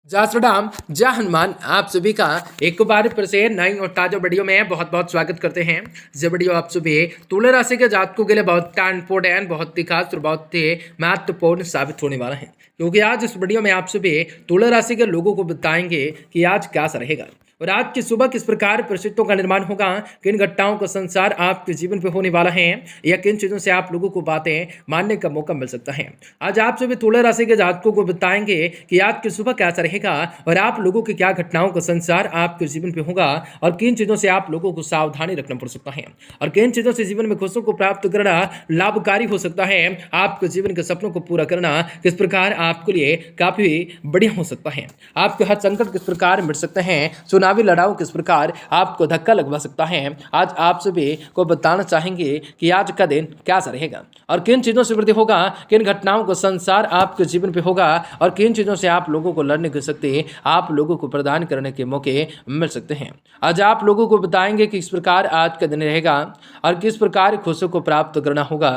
जय श्री राम, जय हनुमान। आप सभी का एक बार फिर से नई और ताजा वीडियो में बहुत बहुत स्वागत करते हैं। ये वीडियो आप सभी तुला राशि के जातकों के लिए बहुत इंपॉर्टेंट, बहुत ही खास और बहुत ही महत्वपूर्ण साबित होने वाला है, क्योंकि आज इस वीडियो में आप सभी तुला राशि के लोगों को बताएंगे कि आज कैसा रहेगा और आज की सुबह किस प्रकार परिस्थितियों का निर्माण होगा, किन घटनाओं का संसार आपके जीवन पे होने वाला है या किन चीजों से आप लोगों को बातें मानने का मौका मिल सकता है। आज आप सभी तुला राशि के जातकों को बताएंगे कि आज की सुबह कैसा रहेगा और आप लोगों की क्या घटनाओं का संसार आपके जीवन पे होगा और किन चीजों से आप लोगों को सावधानी रखना पड़ सकता है और किन चीजों से जीवन में खुशियों को प्राप्त करना लाभकारी हो सकता है। आपके जीवन के सपनों को पूरा करना किस प्रकार आपके लिए काफी बढ़िया हो सकता है। आपके हर संकट किस प्रकार मिट सकते हैं, चुनावी लड़ाई किस प्रकार आपको धक्का लगवा सकता है। आज आप सभी को बताना चाहेंगे कि आज का दिन कैसा रहेगा और किन चीजों से वृद्धि होगा, किन घटनाओं का संसार आपके जीवन पे होगा और किन चीजों से आप लोगों को लड़ने की शक्ति आप लोगों को प्रदान करने के मौके मिल सकते हैं। आज आप लोगों को बताएंगे कि किस प्रकार आज का दिन रहेगा और किस प्रकार खुशियों को प्राप्त करना होगा।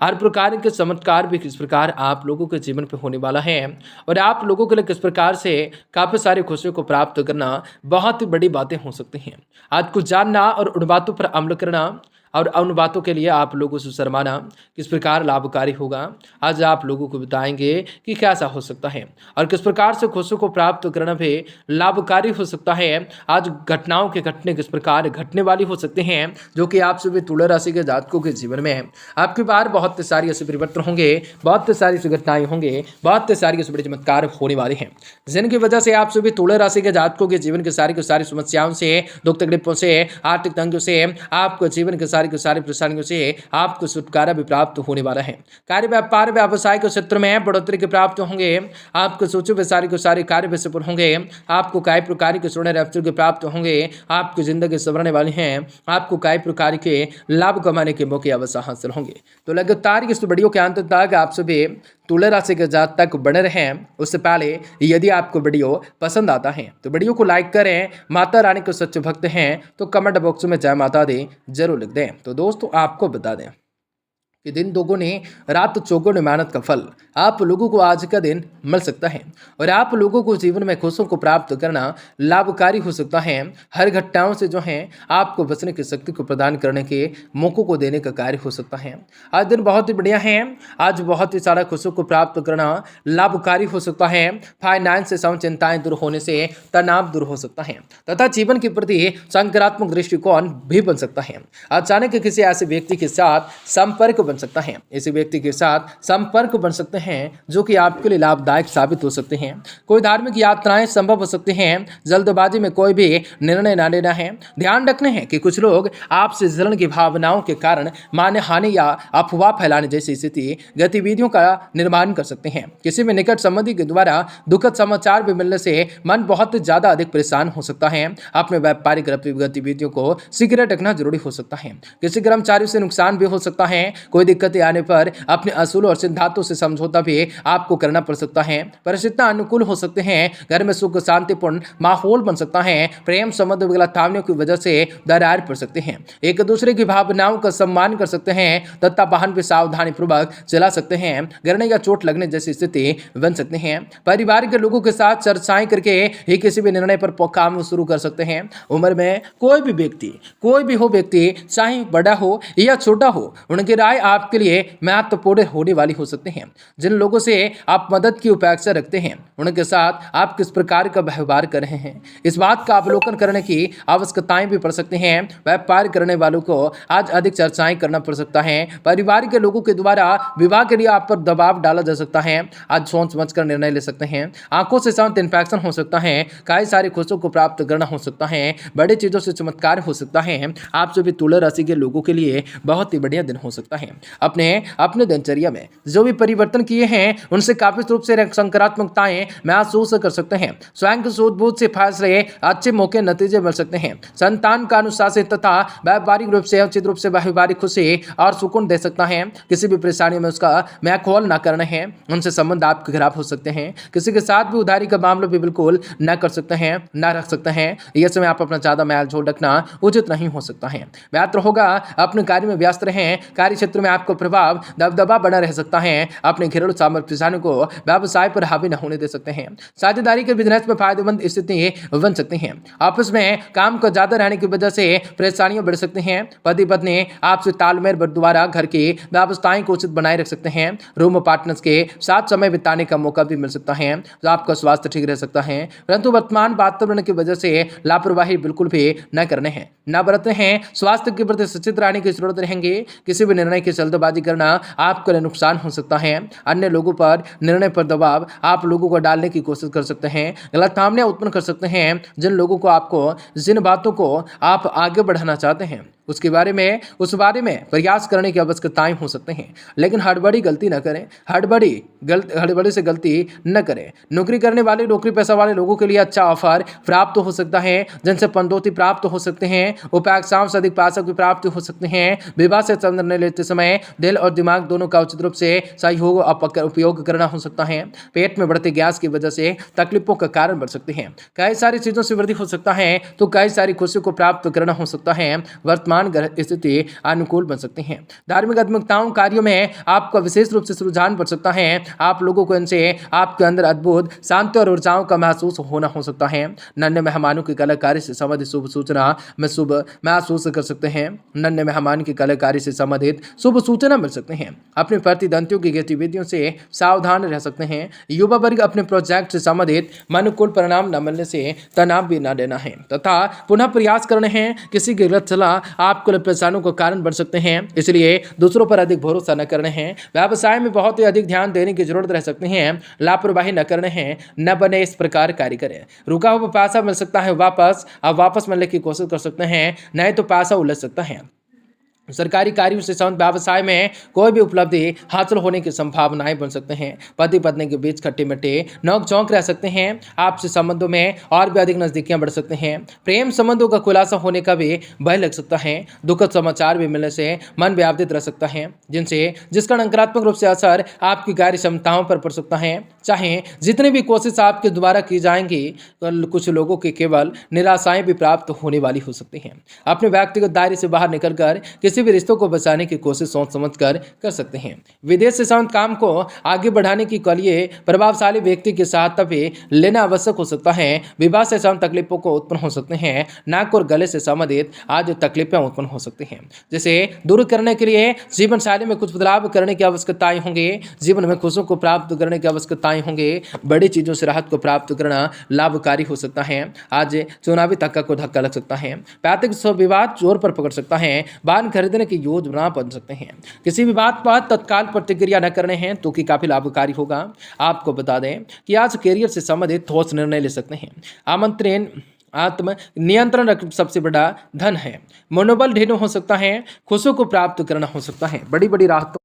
हर प्रकार के चमत्कार भी किस प्रकार आप लोगों के जीवन पे होने वाला है और आप लोगों के लिए किस प्रकार से काफी सारी खुशियों को प्राप्त करना बहुत ही बड़ी बातें हो सकती हैं। आज कुछ जानना और उन बातों पर अमल करना और उन बातों के लिए आप लोगों से शर्माना किस प्रकार लाभकारी होगा। आज आप लोगों को बताएंगे कि कैसा हो सकता है और किस प्रकार से खुशियों को प्राप्त करना भी लाभकारी हो सकता है। आज घटनाओं के घटने किस प्रकार घटने वाली हो सकते हैं जो कि आप सभी तुला राशि के जातकों के जीवन में आपके बार बहुत सारी ऐसे परिवर्तन होंगे, बहुत सारी ऐसी घटनाएं होंगे, बहुत सारी ऐसे बड़े चमत्कार होने वाले हैं जिनकी वजह से आप सभी तुला राशि के जातकों के जीवन की सारी समस्याओं से, दुख तकलीफों से, आर्थिक तंगियों से, आपको जीवन के सारी परेशानियों से आपको छुटकारा भी प्राप्त होने वाला है। कार्य व्यापार व्यवसाय के क्षेत्र में बढ़ोतरी के प्राप्त होंगे। आपको सोचे हुए सारे कार्य भी सफल होंगे। आपको कई प्रकार के सोने अवसर के प्राप्त होंगे। आपकी जिंदगी संवरने वाली है। आपको कई प्रकार के लाभ कमाने के मौके अवसर हासिल होंगे। तो लगातार इस वीडियो के अंत तक आप सभी तुला राशि के जातक बने रहें। उससे पहले यदि आपको वीडियो पसंद आता है तो वीडियो को लाइक करें। माता रानी के सच्चे भक्त हैं तो कमेंट बॉक्स में जय माता दी जरूर लिख दें। तो दोस्तों आपको बता दें कि दिन दोगुनी रात चौगुनी मेहनत का फल आप लोगों को आज का दिन मिल सकता है और आप लोगों को जीवन में खुशियों को प्राप्त करना लाभकारी हो सकता है। हर घटनाओं से जो है आपको बचने की शक्ति को प्रदान करने के मौकों को देने का कार्य हो सकता है। आज दिन बहुत ही बढ़िया है। आज बहुत ही सारा खुशियों को प्राप्त करना लाभकारी हो सकता है। फाइनेंस से चिंताएं दूर होने से तनाव दूर हो सकता है तथा जीवन के प्रति सकारात्मक दृष्टिकोण भी बन सकता है। अचानक किसी ऐसे व्यक्ति के साथ संपर्क बन सकता है। इसी व्यक्ति के साथ संपर्क बन सकते हैं जो कि आपके लिए लाभदायक साबित हो सकते हैं। कोई धार्मिक यात्राएं संभव हो सकती हैं। जल्दबाजी में कोई भी निर्णय ना लेना है। ध्यान रखना है कि कुछ लोग आपसे जलन की भावनाओं के कारण मानहानि या अफवाह फैलाने जैसी स्थिति गतिविधियों का निर्माण कर सकते हैं। किसी भी निकट संबंधी के द्वारा दुखद समाचार भी मिलने से मन बहुत ज्यादा अधिक परेशान हो सकता है। अपने व्यापारिक गतिविधियों को सीक्रेट रखना जरूरी हो सकता है। किसी कर्मचारी से नुकसान भी हो सकता है। कोई दिक्कतें आने पर अपने असूलों और सिद्धांतों से समझौता भी आपको करना पड़ सकता है। परिस्थितियां अनुकूल हो सकते हैं। घर में सुख शांतिपूर्ण माहौल बन सकता है। प्रेम संबंध गलतफहमियों की वजह से दरार पड़ सकते हैं। एक दूसरे की भावनाओं का सम्मान कर सकते हैं तथा वाहन भी सावधानी पूर्वक चला सकते हैं। गिरने या चोट लगने जैसी स्थिति बन सकती है। परिवार के लोगों के साथ चर्चाएं करके ही किसी भी निर्णय पर काम शुरू कर सकते हैं। उम्र में कोई भी हो व्यक्ति, चाहे बड़ा हो या छोटा हो, उनकी राय आपके लिए महत्वपूर्ण होने वाली हो सकते हैं। जिन लोगों से आप मदद की अपेक्षा रखते हैं उनके साथ आप किस प्रकार का व्यवहार कर रहे हैं, इस बात का अवलोकन करने की आवश्यकताएं भी पड़ सकती हैं। व्यापार करने वालों को आज अधिक चर्चाएं करना पड़ सकता है। परिवार के लोगों के द्वारा विवाह के लिए आप पर दबाव डाला जा सकता है। आज सोच समझ कर निर्णय ले सकते हैं। आंखों से शांत इन्फेक्शन हो सकता है। कई सारी खुशियों को प्राप्त करना हो सकता है। बड़ी चीजों से चमत्कार हो सकता है। आप सभी तुला राशि के लोगों के लिए बहुत ही बढ़िया दिन हो सकता है। अपने दिनचर्या में जो भी परिवर्तन किए हैं उनसे काफी रूप से सकारात्मकताएं महसूस कर सकते हैं। स्वयं की सूझबूझ से फैसले अच्छे मौके नतीजे मिल सकते हैं। संतान का अनुशासित तथा व्यावहारिक रूप से उचित रूप से व्यावहारिक खुशी और सुकून दे सकता है। किसी भी परेशानी में उसका मैखोल न करना है। उनसे संबंध आपके खराब हो सकते हैं। किसी के साथ भी उधारी का मामला भी बिल्कुल न कर सकते हैं, न रख सकते हैं। यह समय आप अपना ज्यादा मैल झोल रखना उचित नहीं हो सकता है। व्यात्र होगा, अपने कार्य में व्यस्त रहें। कार्य क्षेत्र में आपको प्रभाव दबदबा बना रह सकता है। अपने घरेलू सामर्थ्य को व्यवसाय पर हावी न होने दे सकते हैं। साझेदारी के बिजनेस में फायदेमंद स्थिति बन सकती है। आपस में काम को ज्यादा रहने की वजह से परेशानियां बढ़ सकती हैं। पति पत्नी आपसे तालमेल द्वारा घर की व्यवस्थाएं को उचित बनाए रख सकते हैं। रूम पार्टनर्स के साथ समय बिताने का मौका भी मिल सकता है, तो आपका स्वास्थ्य ठीक रह सकता है। परंतु वर्तमान वातावरण की वजह से लापरवाही बिल्कुल भी न करने हैं, न बरतने हैं। स्वास्थ्य के प्रति सचेत रहने की जरूरत रहेंगे। किसी भी निर्णय की जल्दबाजी करना आपके लिए नुकसान हो सकता है। अन्य लोगों पर निर्णय पर दबाव आप लोगों को डालने की कोशिश कर सकते हैं, गलतफहमियां उत्पन्न कर सकते हैं। जिन बातों को आप आगे बढ़ाना चाहते हैं उस बारे में प्रयास करने की आवश्यकताएं हो सकते हैं, लेकिन हड़बड़ी से गलती न करें। नौकरी पेशा वाले लोगों के लिए अच्छा ऑफर प्राप्त हो सकता है, जिनसे पदोन्नति प्राप्त हो सकते हैं। उपायक्षाओं से अधिक पैसा की प्राप्ति हो सकते हैं। विवाह से निर्णय लेते समय दिल और दिमाग दोनों का उचित रूप से सहयोग उपयोग करना हो सकता है। पेट में बढ़ते गैस की वजह से तकलीफों का कारण बढ़ सकती है। कई सारी चीजों से वृद्धि हो सकता है, तो कई सारी खुशियों को प्राप्त करना हो सकता है। वर्तमान ग्रह स्थिति अनुकूल बन सकती है। धार्मिक आध्यात्मिकताओं कार्यों में आपका विशेष रूप से रुझान बढ़ सकता है। आप लोगों को इनसे आपके अंदर अद्भुत शांति और ऊर्जाओं का महसूस होना हो सकता है। नन्हे मेहमानों की कलाकारी से संबंधित शुभ सूचना में शुभ महसूस कर सकते हैं। नन्हे मेहमान की कलाकारी से संबंधित शुभ सूचना मिल सकते हैं। अपने प्रतिद्वंदियों की गतिविधियों से सावधान रह सकते हैं। युवा वर्ग अपने प्रोजेक्ट से संबंधित अनुकूल परिणाम न मिलने से तनाव भी न लेना है तथा पुनः प्रयास करने हैं। किसी की गलत सलाह आपके लिए परेशानियों का कारण बन सकते हैं, इसलिए दूसरों पर अधिक भरोसा न करने हैं। व्यवसाय में बहुत ही अधिक ध्यान देने की जरूरत रह सकती है। लापरवाही न करने हैं, न बने इस प्रकार कार्य करें। रुका हुआ पैसा मिल सकता है वापस मिलने की कोशिश कर सकते हैं, नहीं तो पैसा उलझ सकता है। सरकारी कार्यों से संबंधित व्यवसाय में कोई भी उपलब्धि हासिल होने की संभावनाएं बन सकते हैं। पति पत्नी के बीच खट्टे मीठे नोक झोंक रह सकते हैं। आपसे संबंधों में और भी अधिक नजदीकियां बढ़ सकते हैं। प्रेम संबंधों का खुलासा होने का भी भय लग सकता है। दुखद समाचार भी मिलने से मन व्यावधित रह सकता है, जिसका नकारात्मक रूप से असर आपकी कार्य क्षमताओं पर पड़ सकता है। चाहे जितनी भी कोशिश आपके द्वारा की जाएंगी, कुछ लोगों की केवल निराशाएं भी प्राप्त होने वाली हो सकती हैं। अपने व्यक्तिगत दायरे से बाहर निकलकर किसी भी रिश्तों को बचाने की कोशिश सोच समझ कर सकते हैं। विदेश से संबंधित काम को आगे बढ़ाने के लिए प्रभावशाली व्यक्ति की सहायता भी लेना आवश्यक हो सकता है। विवाह से संबंधित तकलीफों को उत्पन्न हो सकते हैं। नाक और गले से संबंधित आज तकलीफें उत्पन्न हो सकती हैं, जिसे दूर करने के लिए जीवन शैली में कुछ बदलाव करने की आवश्यकताएं होंगी। जीवन में खुशियों को प्राप्त करने की आवश्यकताएं होंगी। बड़ी चीजों से राहत को प्राप्त करना लाभकारी हो सकता है। आज चुनावी धक्का को धक्का लग सकता है। पैतृक विवाद जोर पर पकड़ सकता है। वाहन खरीदने की योजना बन सकते हैं। किसी भी बात पर तत्काल प्रतिक्रिया न करने हैं तो कि काफी लाभकारी होगा। आपको बता दें कि आज करियर से संबंधित ठोस निर्णय ले सकते हैं। आत्म नियंत्रण सबसे बड़ा धन है। मनोबल ढीला हो सकता है। खुशियों को प्राप्त करना हो सकता है। बड़ी बड़ी राहतों